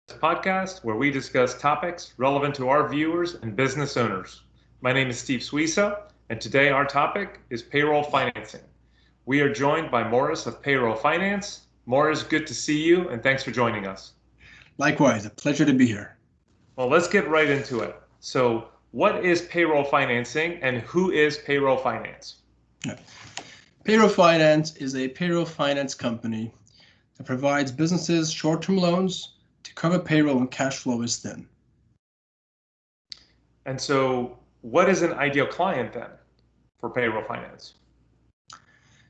podcast where we discuss topics relevant to our viewers and business owners. My name is Steve Suisa, and today our topic is payroll financing. We are joined by Morris of Payroll Finance. Morris, good to see you, and thanks for joining us. Likewise, a pleasure to be here. Well, let's get right into it. So, what is payroll financing, and who is Payroll Finance? Payroll Finance is a payroll finance company that provides businesses short-term loans to cover payroll when cash flow is thin. And so, what is an ideal client then for payroll finance?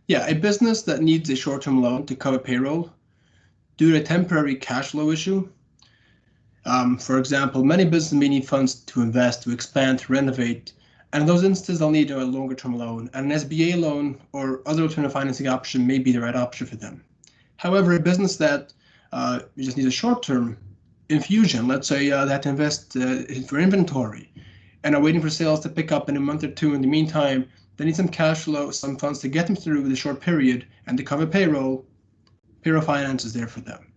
Yeah, a business that needs a short-term loan to cover payroll due to a temporary cash flow issue. For example, many businesses may need funds to invest, to expand, to renovate, and in those instances, they'll need a longer-term loan, and an SBA loan or other alternative financing option may be the right option for them. However, a business that just needs a short-term infusion, let's say they have to invest for inventory and are waiting for sales to pick up in a month or two. In the meantime, they need some cash flow, some funds to get them through the short period and to cover payroll. Payroll finance is there for them.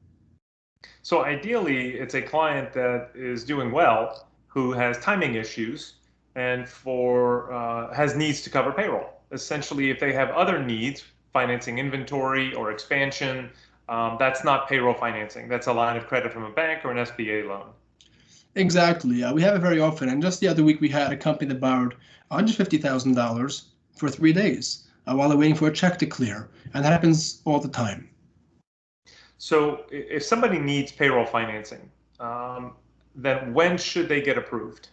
So ideally, it's a client that is doing well, who has timing issues, and has needs to cover payroll. Essentially, if they have other needs, financing inventory or expansion, that's not payroll financing. That's a line of credit from a bank or an SBA loan. Exactly. We have it very often. And just the other week, we had a company that borrowed $150,000 for 3 days while they're waiting for a check to clear. And that happens all the time. So if somebody needs payroll financing, then when should they get approved?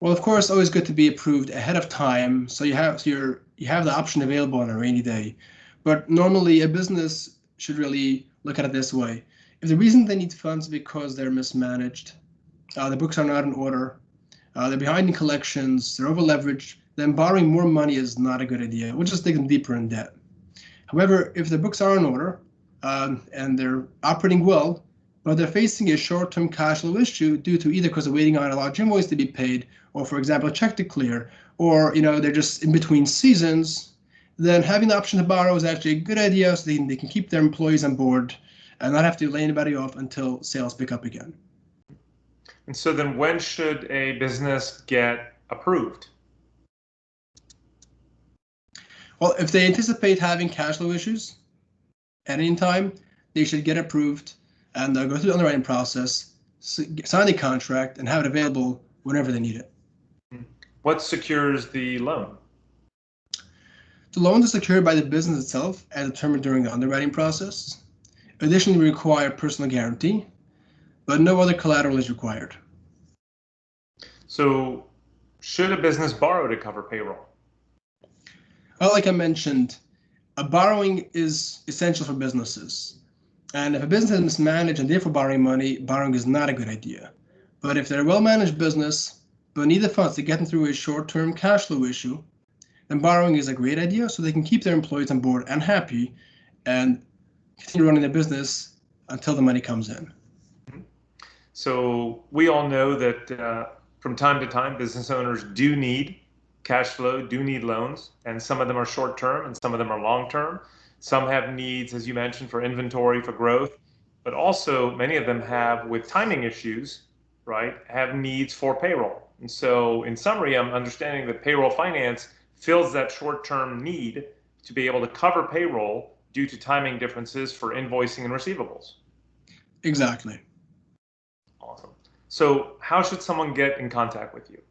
Well, of course, always good to be approved ahead of time, so you have the option available on a rainy day. But normally, a business should really look at it this way: if the reason they need funds is because they're mismanaged, the books are not in order, they're behind in collections, they're over leveraged, then borrowing more money is not a good idea. We'll just dig them deeper in debt. However, if the books are in order and they're operating well, but they're facing a short-term cash flow issue due to either because they're waiting on a large invoice to be paid, or for example, a check to clear, or they're just in between seasons, then having the option to borrow is actually a good idea, so they can keep their employees on board and not have to lay anybody off until sales pick up again. And so then when should a business get approved? Well, if they anticipate having cash flow issues at any time, they should get approved and go through the underwriting process, sign the contract, and have it available whenever they need it. What secures the loan? The loan is secured by the business itself as determined during the underwriting process. Additionally, we require personal guarantee, but no other collateral is required. So should a business borrow to cover payroll? Well, like I mentioned, borrowing is essential for businesses. And if a business is mismanaged and therefore borrowing money, borrowing is not a good idea. But if they're a well-managed business, but need the funds to get them through a short-term cash flow issue, then borrowing is a great idea so they can keep their employees on board and happy and continue running their business until the money comes in. So we all know that from time to time, business owners do need cash flow, do need loans, and some of them are short-term and some of them are long-term. Some have needs, as you mentioned, for inventory, for growth, but also many of them have, with timing issues, right, have needs for payroll. And so in summary, I'm understanding that payroll finance fills that short-term need to be able to cover payroll due to timing differences for invoicing and receivables. Exactly. Awesome. So how should someone get in contact with you?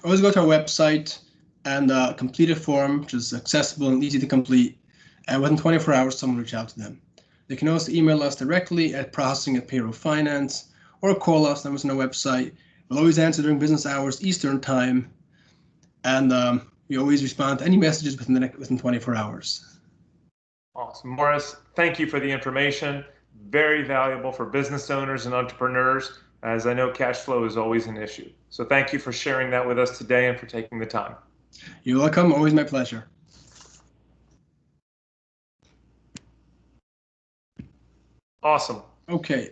Always go to our website and complete a form, which is accessible and easy to complete. And within 24 hours, someone will reach out to them. They can also email us directly at processing@Payroll Finance or call us. Numbers on our website. We'll always answer during business hours, Eastern time, and we always respond to any messages within 24 hours. Awesome. Morris, thank you for the information. Very valuable for business owners and entrepreneurs, as I know cash flow is always an issue. So thank you for sharing that with us today and for taking the time. You're welcome. Always my pleasure. Awesome. Okay.